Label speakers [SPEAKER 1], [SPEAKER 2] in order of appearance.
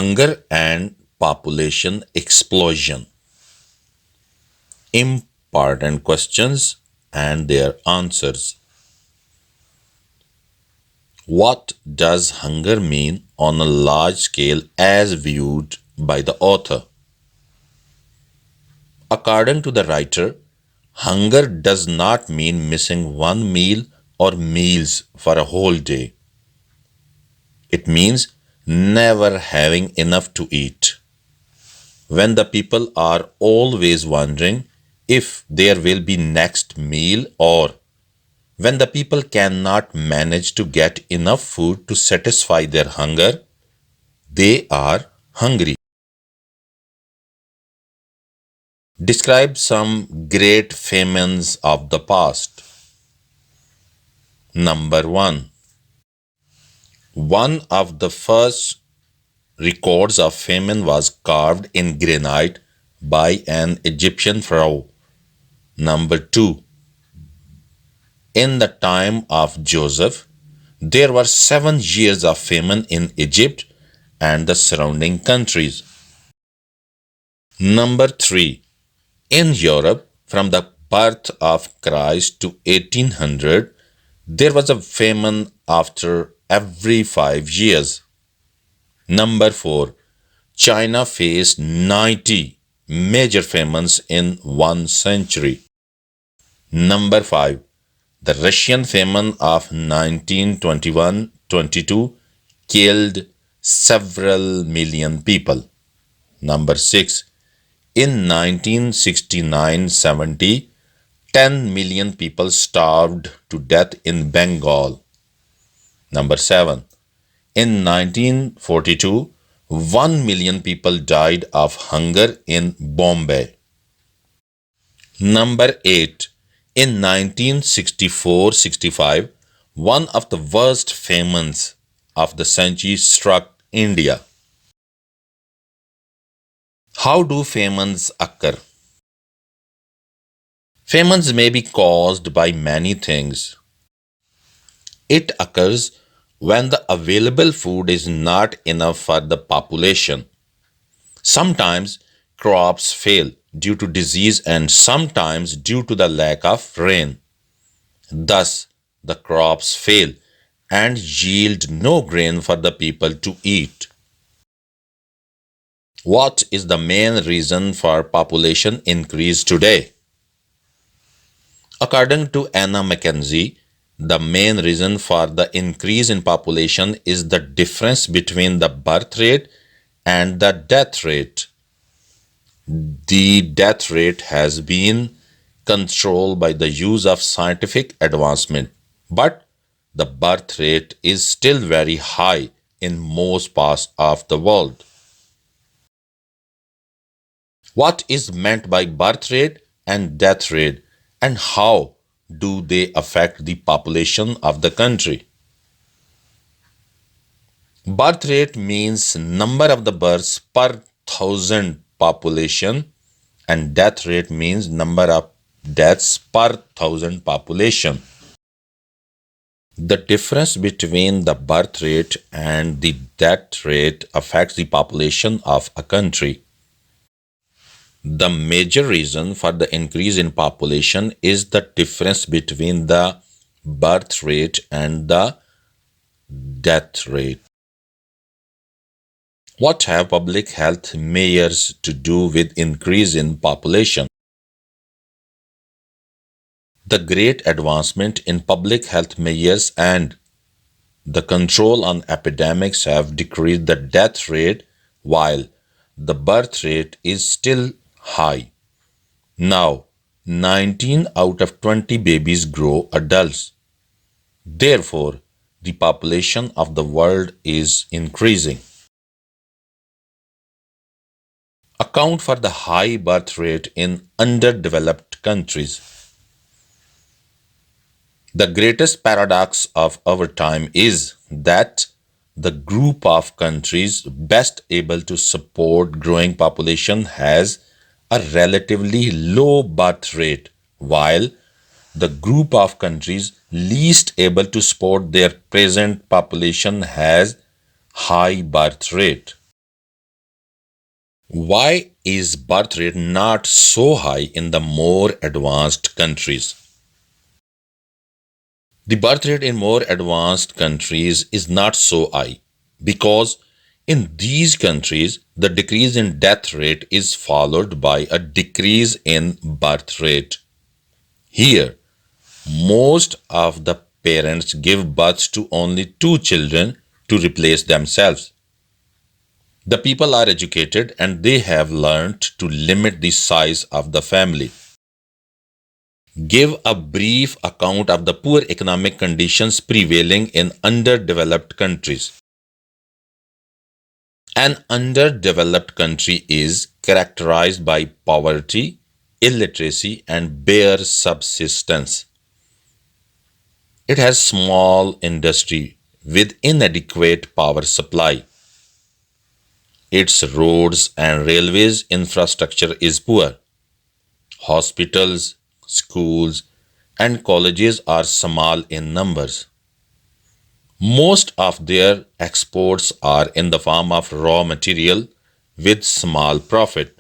[SPEAKER 1] Hunger and population explosion. Important questions and their answers. What does hunger mean on a large scale as viewed by the author? According to the writer, hunger does not mean missing one meal or meals for a whole day. It means never having enough to eat. When the people are always wondering if there will be next meal, or when the people cannot manage to get enough food to satisfy their hunger, they are hungry. Describe some great famines of the past. Number 1. One of the first records of famine was carved in granite by an Egyptian pharaoh. Number 2. In the time of Joseph, there were 7 years of famine in Egypt and the surrounding countries. Number 3. In Europe, from the birth of Christ to 1800, there was a famine after every 5 years. Number 4. China faced 90 major famines in 1 century. Number 5. The Russian famine of 1921-22 killed several million people. Number 6. In 1969-70, 10 million people starved to death in Bengal. Number 7. In 1942, 1 million people died of hunger in Bombay. Number 8. In 1964-65, one of the worst famines of the century struck India. How do famines occur? Famines may be caused by many things. It occurs when the available food is not enough for the population. Sometimes crops fail due to disease and sometimes due to the lack of rain. Thus, the crops fail and yield no grain for the people to eat. What is the main reason for population increase today? According to Anna McKenzie, the main reason for the increase in population is the difference between the birth rate and the death rate. The death rate has been controlled by the use of scientific advancement, but the birth rate is still very high in most parts of the world. What is meant by birth rate and death rate, and how do they affect the population of the country? Birth rate means number of the births per thousand population, and death rate means number of deaths per thousand population. The difference between the birth rate and the death rate affects the population of a country. The major reason for the increase in population is the difference between the birth rate and the death rate. What have public health measures to do with increase in population? The great advancement in public health measures and the control on epidemics have decreased the death rate while the birth rate is still high. Now, 19 out of 20 babies grow adults. Therefore, the population of the world is increasing. Account for the high birth rate in underdeveloped countries. The greatest paradox of our time is that the group of countries best able to support growing population has a relatively low birth rate, while the group of countries least able to support their present population has high birth rate. Why is birth rate not so high in the more advanced countries? The birth rate in more advanced countries is not so high because in these countries the decrease in death rate is followed by a decrease in birth rate. Here, most of the parents give birth to only two children to replace themselves. The people are educated and they have learned to limit the size of the family. Give a brief account of the poor economic conditions prevailing in underdeveloped countries. An underdeveloped country is characterized by poverty, illiteracy, and bare subsistence. It has small industry with inadequate power supply. Its roads and railways infrastructure is poor. Hospitals, schools, and colleges are small in numbers. Most of their exports are in the form of raw material with small profit.